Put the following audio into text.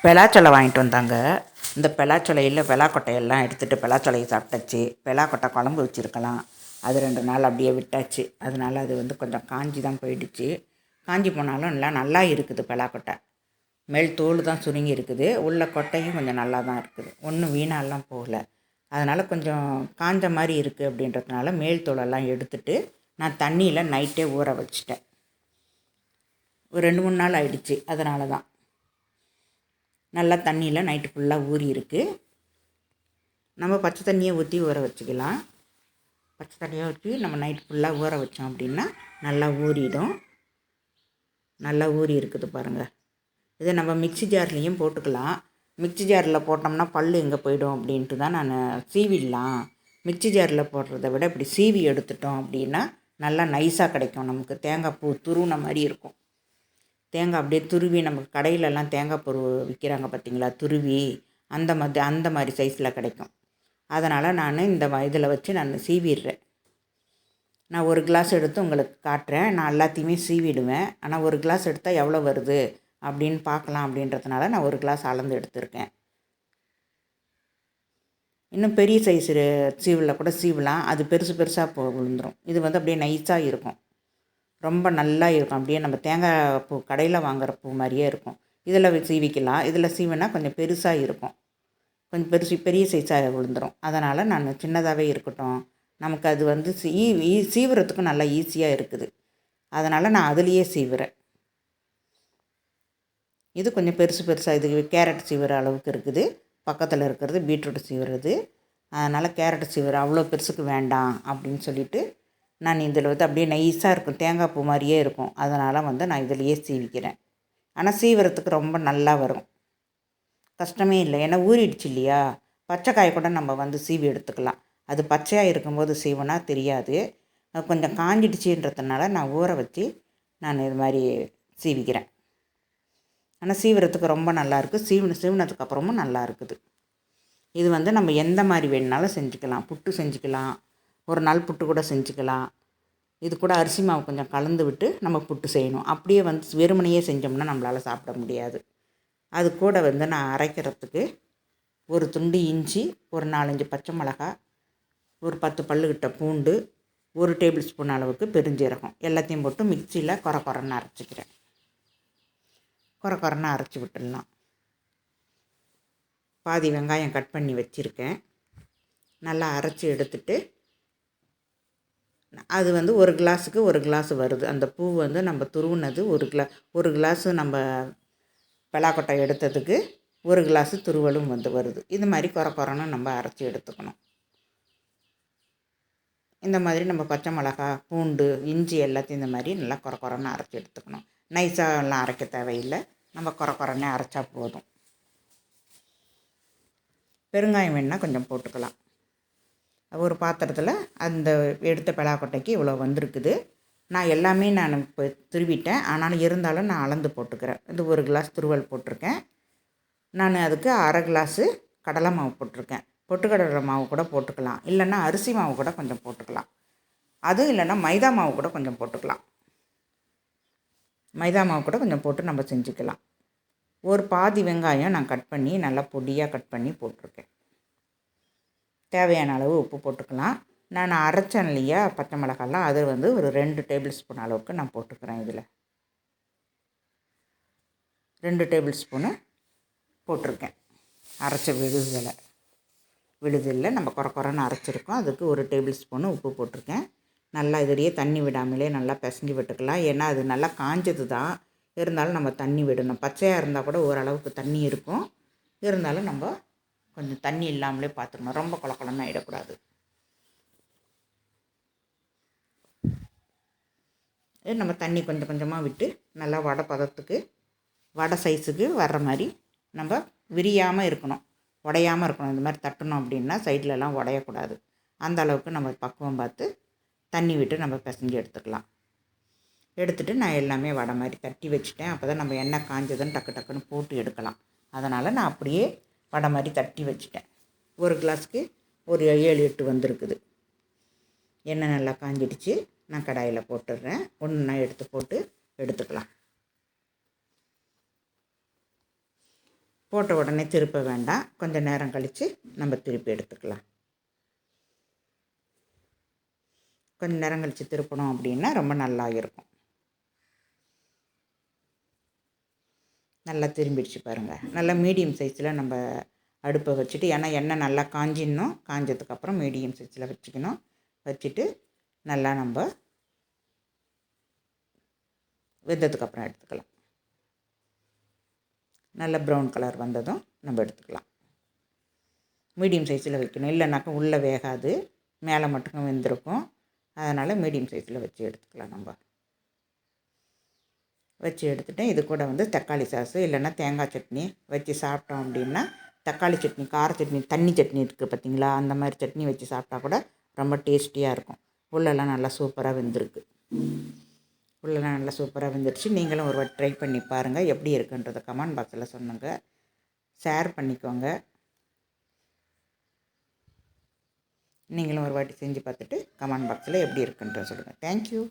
பலாச்சொலை வாங்கிட்டு வந்தாங்க. இந்த பலாச்சொலையில் பலாக்கொட்டையெல்லாம் எடுத்துகிட்டு பலாச்சொலையை சாப்பிட்டாச்சு. பலாக்கொட்டை குழம்பு வச்சுருக்கலாம். அது 2 நாள் அப்படியே விட்டாச்சு. அதனால் அது கொஞ்சம் காஞ்சி தான் போயிடுச்சு. காஞ்சி போனாலும் நல்லா இருக்குது பலாக்கொட்டை. மேல் தோல் தான் சுருங்கி இருக்குது, உள்ள கொட்டையும் கொஞ்சம் நல்லா தான் இருக்குது. ஒன்றும் வீணாலாம் போகலை. அதனால் கொஞ்சம் காஞ்ச மாதிரி இருக்குது. அப்படின்றதுனால மேல் தோலெல்லாம் எடுத்துட்டு நான் தண்ணியில் நைட்டே ஊற வச்சிட்டேன். ஒரு 2-3 நாள் ஆயிடுச்சு. அதனால தான் நல்லா தண்ணியில் நைட்டு ஃபுல்லாக ஊறி இருக்குது. நம்ம பச்சை தண்ணியை ஊற்றி ஊற வச்சுக்கலாம். பச்சை தண்ணியை ஊற்றி நம்ம நைட்டு ஃபுல்லாக ஊற வச்சோம் அப்படின்னா நல்லா ஊறிடும். நல்லா ஊறி இருக்குது பாருங்கள். இதை நம்ம மிக்ஸி ஜார்லேயும் போட்டுக்கலாம். மிக்ஸி ஜாரில் போட்டோம்னா பல் எங்கே போயிடும் அப்படின்ட்டு தான் நான் சீவிடலாம். மிக்ஸி ஜாரில் போடுறத விட இப்படி சீவி எடுத்துட்டோம் அப்படின்னா நல்லா நைஸாக கிடைக்கும். நமக்கு தேங்காய் பூ துருவின மாதிரி இருக்கும். தேங்காய் அப்படியே துருவி நமக்கு கடையிலலாம் தேங்காய் பூ விற்கிறாங்க பார்த்திங்களா, துருவி அந்த மாதிரி சைஸில் கிடைக்கும். அதனால் நான் இந்த இதில் வச்சு நான் சீவிடுறேன். நான் ஒரு கிளாஸ் எடுத்து உங்களுக்கு காட்டுறேன். நான் எல்லாத்தையுமே சீவிடுவேன். ஆனால் ஒரு கிளாஸ் எடுத்தால் எவ்வளோ வருது அப்படின்னு பார்க்கலாம் அப்படின்றதுனால நான் ஒரு கிளாஸ் அளந்து எடுத்துருக்கேன். இன்னும் பெரிய சைஸு சீவில் கூட சீவலாம். அது பெருசு பெருசாக விழுந்துடும். இது அப்படியே நைஸாக இருக்கும். ரொம்ப நல்லா இருக்கும். அப்படியே நம்ம தேங்காய் பூ கடையில் வாங்குகிற பூ மாதிரியே இருக்கும். இதில் சீவிக்கலாம். இதில் சீவினா கொஞ்சம் பெருசாக இருக்கும். கொஞ்சம் பெரிய சைஸாக விழுந்துடும். அதனால் நான் சின்னதாகவே இருக்கட்டும், நமக்கு அது சீவுறதுக்கும் நல்லா ஈஸியாக இருக்குது. அதனால் நான் அதுலேயே சீவுறேன். இது கொஞ்சம் பெருசாக இது கேரட் சீவுற அளவுக்கு இருக்குது. பக்கத்தில் இருக்கிறது பீட்ரூட் சீவுறது. அதனால் கேரட் சீவுற அவ்வளோ பெருசுக்கு வேண்டாம் அப்படின்னு சொல்லிவிட்டு நான் இதில் அப்படியே நைஸாக இருக்கும். தேங்காய் பூ மாதிரியே இருக்கும். அதனால் நான் இதிலையே சீவிக்கிறேன். ஆனால் சீவுறதுக்கு ரொம்ப நல்லா வரும். கஷ்டமே இல்லை. ஏன்னா ஊறிடுச்சு இல்லையா. பச்சைக்காயை கூட நம்ம சீவி எடுத்துக்கலாம். அது பச்சையாக இருக்கும்போது சீவினா தெரியாது. கொஞ்சம் காஞ்சிடுச்சுன்றதுனால நான் ஊற வச்சு நான் இது மாதிரி சீவிக்கிறேன். ஆனால் சீவுறதுக்கு ரொம்ப நல்லாயிருக்கு. சீவினதுக்கப்புறமும் நல்லா இருக்குது. இது நம்ம எந்த மாதிரி வேணுனாலும் செஞ்சுக்கலாம். புட்டு செஞ்சுக்கலாம். ஒரு நாள் புட்டு கூட செஞ்சுக்கலாம். இது கூட அரிசி மாவு கொஞ்சம் கலந்து விட்டு நம்ம புட்டு செய்யணும். அப்படியே வெறுமனையே செஞ்சோம்னா நம்மளால் சாப்பிட முடியாது. அது கூட நான் அரைக்கிறதுக்கு ஒரு துண்டு இஞ்சி, ஒரு 4-5 பச்சை மிளகாய், ஒரு 10 பல்லுக்கிட்ட பூண்டு, 1 டேபிள் ஸ்பூன் அளவுக்கு பெருஞ்சீரகம் எல்லாத்தையும் போட்டு மிக்சியில் கொரன்னு அரைச்சிக்கிறேன். கொரன்னு அரைச்சி விட்டுடலாம். பாதி வெங்காயம் கட் பண்ணி வச்சுருக்கேன். நல்லா அரைச்சி எடுத்துட்டு அது ஒரு கிளாஸுக்கு ஒரு கிளாஸ் வருது. அந்த பூ நம்ம துருவுனது ஒரு கிளாஸு நம்ம பலாக்கொட்டை எடுத்ததுக்கு ஒரு கிளாஸு துருவலும் வருது. இது மாதிரி கொரன்னு நம்ம அரைச்சி எடுத்துக்கணும். இந்த மாதிரி நம்ம பச்சை மிளகா, பூண்டு, இஞ்சி எல்லாத்தையும் இந்த மாதிரி நல்லா கொரன்னு அரைச்சி எடுத்துக்கணும். நைஸாகலாம் அரைக்க தேவையில்லை. நம்ம கொரன்னே அரைச்சா போதும். பெருங்காயம் வேணுன்னா கொஞ்சம் போட்டுக்கலாம். ஒரு பாத்திரத்தில் அந்த எடுத்த பலாக்கொட்டைக்கு இவ்வளோ வந்திருக்குது. நான் எல்லாமே இப்போ துருவிட்டேன். ஆனாலும் இருந்தாலும் நான் அளந்து போட்டுக்கிறேன். இது ஒரு கிளாஸ் துருவல் போட்டிருக்கேன். நான் அதுக்கு அரை கிளாஸு கடலை மாவு போட்டிருக்கேன். பொட்டுக்கடலை மாவு கூட போட்டுக்கலாம். இல்லைன்னா அரிசி மாவு கூட கொஞ்சம் போட்டுக்கலாம். அதுவும் இல்லைன்னா மைதா மாவு கூட கொஞ்சம் போட்டுக்கலாம். மைதா மாவு கூட கொஞ்சம் போட்டு நம்ம செஞ்சுக்கலாம். ஒரு பாதி வெங்காயம் நான் கட் பண்ணி நல்லா பொடியாக கட் பண்ணி போட்டிருக்கேன். தேவையான அளவு உப்பு போட்டுக்கலாம். நான் அரைச்சேன் இல்லையா பச்சை மிளகாலாம், அது ஒரு 2 டேபிள் ஸ்பூன் அளவுக்கு நான் போட்டுக்கிறேன். இதில் 2 டேபிள் ஸ்பூனு போட்டிருக்கேன். அரைச்ச விழுதில் நம்ம கொரன்னு அரைச்சிருக்கோம். அதுக்கு 1 டேபிள் ஸ்பூனு உப்பு போட்டிருக்கேன். நல்லா இதிலேயே தண்ணி விடாமலே நல்லா பிசைஞ்சு விட்டுக்கலாம். ஏன்னா அது நல்லா காஞ்சது தான். இருந்தாலும் நம்ம தண்ணி விடணும். பச்சையாக இருந்தால் கூட ஓரளவுக்கு தண்ணி இருக்கும். இருந்தாலும் நம்ம கொஞ்சம் தண்ணி இல்லாமலே பார்த்துக்கணும். ரொம்ப கொலன்னு ஆகிடக்கூடாது. நம்ம தண்ணி கொஞ்சம் கொஞ்சமாக விட்டு நல்லா வடை பதத்துக்கு, வடை சைஸுக்கு வர்ற மாதிரி நம்ம விரியாமல் இருக்கணும், உடையாமல் இருக்கணும். இந்த மாதிரி தட்டணும் அப்படின்னா சைட்லலாம் உடையக்கூடாது. அந்த அளவுக்கு நம்ம பக்குவம் பார்த்து தண்ணி விட்டு நம்ம பிசைஞ்சு எடுத்துக்கலாம். எடுத்துகிட்டு நான் எல்லாமே வடை மாதிரி தட்டி வச்சுட்டேன். அப்போ தான் நம்ம எண்ணெய் காஞ்சதுன்னு டக்குன்னு போட்டு எடுக்கலாம். அதனால் நான் அப்படியே வடை மாதிரி தட்டி வச்சுட்டேன். ஒரு கிளாஸுக்கு ஒரு 7-8 வந்திருக்குது. எண்ணெய் நல்லா காஞ்சிடுச்சு. நான் கடாயில் போட்டுடுறேன். ஒன்றா எடுத்து போட்டு எடுத்துக்கலாம். போட்ட உடனே திருப்ப வேண்டாம், கொஞ்சம் நேரம் கழித்து நம்ம திருப்பி எடுத்துக்கலாம். கொஞ்சம் நேரம் கழித்து திருப்பணும் அப்படின்னா ரொம்ப நல்லா இருக்கும். நல்லா திரும்பிடுச்சு பாருங்கள். நல்லா மீடியம் சைஸில் நம்ம அடுப்பை வச்சுட்டு, ஏன்னா எண்ணெய் நல்லா காஞ்சிடணும், காஞ்சதுக்கப்புறம் மீடியம் சைஸில் வச்சுக்கணும். வச்சுட்டு நல்லா நம்ம வெந்ததுக்கப்புறம் எடுத்துக்கலாம். நல்ல ப்ரௌன் கலர் வந்ததும் நம்ம எடுத்துக்கலாம். மீடியம் சைஸில் வைக்கணும், இல்லைனாக்கா உள்ளே வேகாது, மேலே மட்டும் வெந்திருக்கும். அதனால் மீடியம் சைஸில் வச்சு எடுத்துக்கலாம். நம்ம வச்சு எடுத்துகிட்டு இது கூட வந்து தக்காளி சாஸு இல்லைன்னா தேங்காய் சட்னி வச்சு சாப்பிட்டோம் அப்படின்னா, தக்காளி சட்னி, கார சட்னி, தண்ணி சட்னி இருக்குது பார்த்திங்களா, அந்த மாதிரி சட்னி வச்சு சாப்பிட்டா கூட ரொம்ப டேஸ்டியாக இருக்கும். உள்ளெல்லாம் நல்லா சூப்பராக வெந்திருக்கு. உள்ளெல்லாம் நல்லா சூப்பராக வெந்துருச்சு. நீங்களும் ஒரு வாட்டி ட்ரை பண்ணி பாருங்கள், எப்படி இருக்குன்றதை கமெண்ட் பாக்ஸில் சொன்னுங்க. ஷேர் பண்ணிக்கோங்க. நீங்களும் ஒரு வாட்டி செஞ்சு பார்த்துட்டு கமெண்ட் பாக்ஸில் எப்படி இருக்குன்றதை சொல்லுங்கள். தேங்க்யூ.